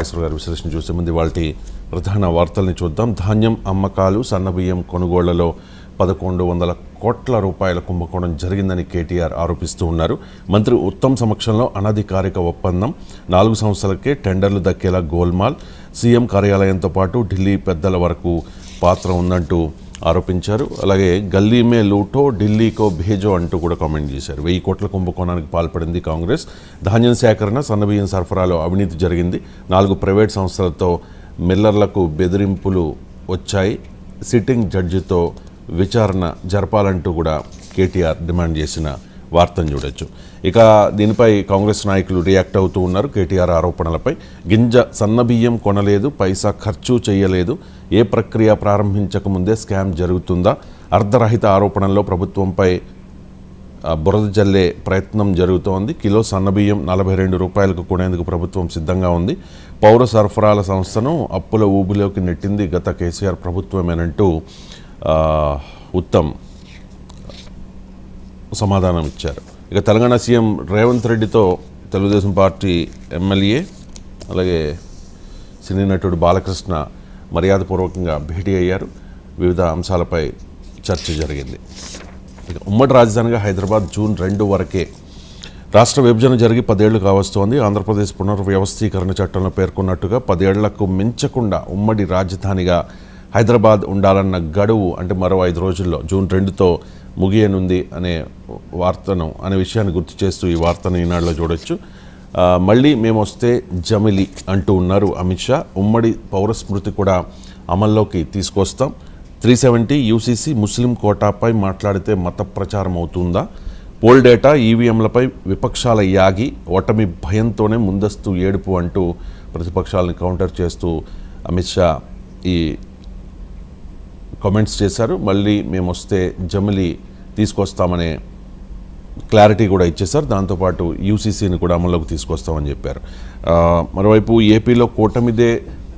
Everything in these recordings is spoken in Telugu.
ఐశ్వర్ గారి విశ్లేషణ చూసే ముందు వాటి ప్రధాన వార్తల్ని చూద్దాం. ధాన్యం అమ్మకాలు, సన్నబియ్యం కొనుగోళ్లలో 1100 కోట్ల రూపాయల కుంభకోణం జరిగిందని కేటీఆర్ ఆరోపిస్తూ ఉన్నారు. మంత్రి ఉత్తమ్ సమక్షంలో అనధికారిక ఒప్పందం, 4 సంవత్సరాలకే టెండర్లు దక్కేలా గోల్మాల్, సీఎం కార్యాలయంతో పాటు ఢిల్లీ పెద్దల వరకు పాత్ర ఉందంటూ ఆరోపించారు. అలాగే గల్లీ మే లూటో ఢిల్లీకో భేజో అంటూ కూడా కామెంట్ చేశారు. 1000 కోట్ల కుంభకోణానికి పాల్పడింది కాంగ్రెస్. ధాన్యం సేకరణ, సన్నబియ్యం సరఫరాలో అవినీతి జరిగింది. 4 ప్రైవేట్ సంస్థలతో మిల్లర్లకు బెదిరింపులు వచ్చాయి. సిట్టింగ్ జడ్జితో విచారణ జరపాలంటూ కూడా కేటీఆర్ డిమాండ్ చేసిన వార్తను చూడొచ్చు. ఇక దీనిపై కాంగ్రెస్ నాయకులు రియాక్ట్ అవుతూ ఉన్నారు. కేటీఆర్ ఆరోపణలపై గింజ సన్నబియ్యం కొనలేదు, పైసా ఖర్చు చేయలేదు, ఏ ప్రక్రియ ప్రారంభించక ముందే స్కామ్ జరుగుతుందా, అర్ధరహిత ఆరోపణల్లో ప్రభుత్వంపై బురద జల్లే ప్రయత్నం జరుగుతోంది. కిలో సన్నబియ్యం 42 రూపాయలకు కొనేందుకు ప్రభుత్వం సిద్ధంగా ఉంది. పౌర సరఫరాల సంస్థను అప్పుల ఊబిలోకి నెట్టింది గత కేసీఆర్ ప్రభుత్వమేనంటూ ఉత్తమ్ సమాధానం ఇచ్చారు. ఇక తెలంగాణ సీఎం రేవంత్ రెడ్డితో తెలుగుదేశం పార్టీ ఎమ్మెల్యే అలాగే సినీ నటుడు బాలకృష్ణ మర్యాదపూర్వకంగా భేటీ అయ్యారు. వివిధ అంశాలపై చర్చ జరిగింది. ఇక ఉమ్మడి రాజధానిగా హైదరాబాద్ జూన్ 2 వరకే రాష్ట్ర విభజన జరిగి 10 ఏళ్లు కావస్తోంది. ఆంధ్రప్రదేశ్ పునర్వ్యవస్థీకరణ చట్టంలో పేర్కొన్నట్టుగా 10 ఏళ్లకు మించకుండా ఉమ్మడి రాజధానిగా హైదరాబాద్ ఉండాలన్న గడువు అంటే మరో 5 రోజుల్లో జూన్ 2తో ముగియనుంది అనే విషయాన్ని గుర్తు చేస్తూ ఈ వార్తను ఈనాడులో చూడొచ్చు. మళ్ళీ మేము వస్తే జమిలి అంటూ ఉన్నారు అమిత్ షా. ఉమ్మడి పౌరస్మృతి కూడా అమల్లోకి తీసుకొస్తాం. 370 యూసీసీ ముస్లిం కోటాపై మాట్లాడితే మత ప్రచారం అవుతుందా, పోల్ డేటా ఈవీఎంలపై విపక్షాల యాగి, ఓటమి భయంతోనే ముందస్తు ఏడుపు అంటూ ప్రతిపక్షాలను కౌంటర్ చేస్తూ అమిత్ షా ఈ కామెంట్స్ చేశారు. మళ్ళీ మేము వస్తే జమిలి తీసుకొస్తామనే క్లారిటీ కూడా ఇచ్చేశారు. దాంతోపాటు యూసీసీని కూడా అమల్లోకి తీసుకొస్తామని చెప్పారు. మరోవైపు ఏపీలో కూటమిదే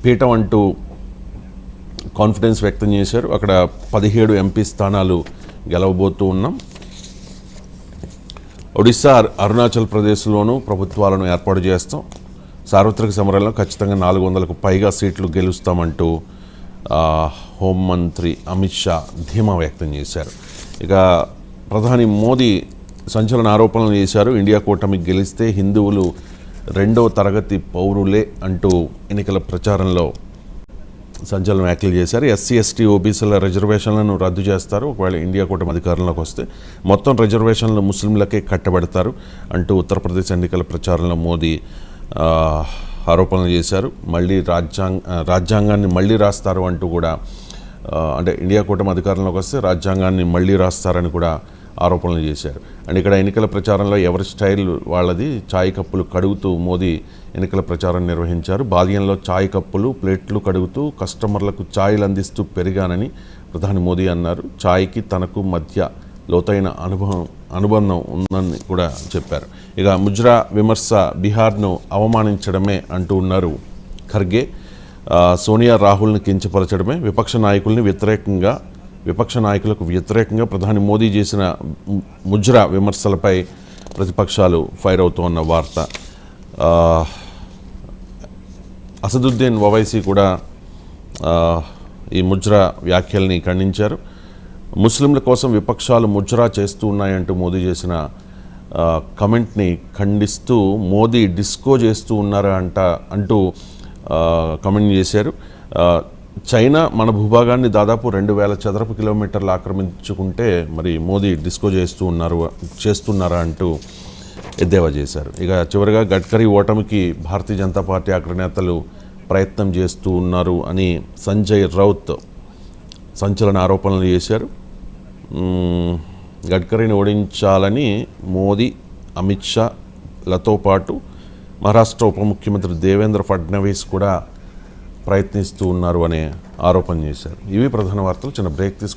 పీఠం అంటూ కాన్ఫిడెన్స్ వ్యక్తం చేశారు. అక్కడ 17 ఎంపీ స్థానాలు గెలవబోతూ ఉన్నాం. ఒడిశా, అరుణాచల్ ప్రదేశ్లోనూ ప్రభుత్వాలను ఏర్పాటు చేస్తాం. సార్వత్రిక సమరంలో ఖచ్చితంగా 400కు పైగా సీట్లు గెలుస్తామంటూ హోంమంత్రి అమిత్ షా ధీమా వ్యక్తం చేశారు. ఇక ప్రధాని మోదీ సంచలన ఆరోపణలు చేశారు. ఇండియా కూటమి గెలిస్తే హిందువులు 2వ తరగతి పౌరులే అంటూ ఎన్నికల ప్రచారంలో సంచలన వ్యాఖ్యలు చేశారు. ఎస్సీ, ఎస్టీ, ఓబీసీల రిజర్వేషన్లను రద్దు చేస్తారు ఒకవేళ ఇండియా కూటమి అధికారంలోకి వస్తే. మొత్తం రిజర్వేషన్లు ముస్లింలకే కట్టబెడతారు అంటూ ఉత్తరప్రదేశ్ ఎన్నికల ప్రచారంలో మోదీ ఆరోపణలు చేశారు. మళ్ళీ రాజ్యాంగాన్ని మళ్ళీ రాస్తారు అంటూ కూడా, అంటే ఇండియా కూటమి అధికారంలోకి వస్తే రాజ్యాంగాన్ని మళ్ళీ రాస్తారని కూడా ఆరోపణలు చేశారు. అండ్ ఇక్కడ ఎన్నికల ప్రచారంలో ఎవరి స్టైల్ వాళ్ళది, చాయ్ కప్పులు కడుగుతూ మోదీ ఎన్నికల ప్రచారం నిర్వహించారు. బాల్యంలో చాయ్ కప్పులు, ప్లేట్లు కడుగుతూ కస్టమర్లకు ఛాయ్లు అందిస్తూ పెరిగానని ప్రధాని మోదీ అన్నారు. ఛాయ్కి తనకు మధ్య లోతైన అనుబంధం ఉందని కూడా చెప్పారు. ఇక ముజ్రా విమర్శ బీహార్ను అవమానించడమే అంటూ ఉన్నారు ఖర్గే. సోనియా, రాహుల్ని కించపరచడమే, విపక్ష నాయకులకు వ్యతిరేకంగా ప్రధాని మోదీ చేసిన ముజ్రా విమర్శలపై ప్రతిపక్షాలు ఫైర్ అవుతున్న వార్త. అసదుద్దీన్ ఓవైసీ కూడా ఈ ముజ్రా వ్యాఖ్యల్ని ఖండించారు. ముస్లింల కోసం విపక్షాలు ముజ్రా చేస్తూ ఉన్నాయంటూ మోదీ చేసిన కమెంట్ని ఖండిస్తూ మోదీ డిస్కో చేస్తూ ఉన్నారా అంటూ కమెంట్ చేశారు. చైనా మన భూభాగాన్ని దాదాపు 2000 చదరపు కిలోమీటర్లు ఆక్రమించుకుంటే మరి మోదీ డిస్కో చేస్తున్నారా అంటూ ఎద్దేవా చేశారు. ఇక చివరిగా గడ్కరీ ఓటమికి భారతీయ జనతా పార్టీ అగ్రనేతలు ప్రయత్నం చేస్తూ ఉన్నారు అని సంజయ్ రౌత్ సంచలన ఆరోపణలు చేశారు. గడ్కరీని ఓడించాలని మోదీ, అమిత్ షాలతో పాటు మహారాష్ట్ర ఉప ముఖ్యమంత్రి దేవేంద్ర ఫడ్నవీస్ కూడా ప్రయత్నిస్తూ ఉన్నారు అనే ఆరోపణ చేశారు. ఇవి ప్రధాన వార్తలు. చిన్న బ్రేక్ తీసుకు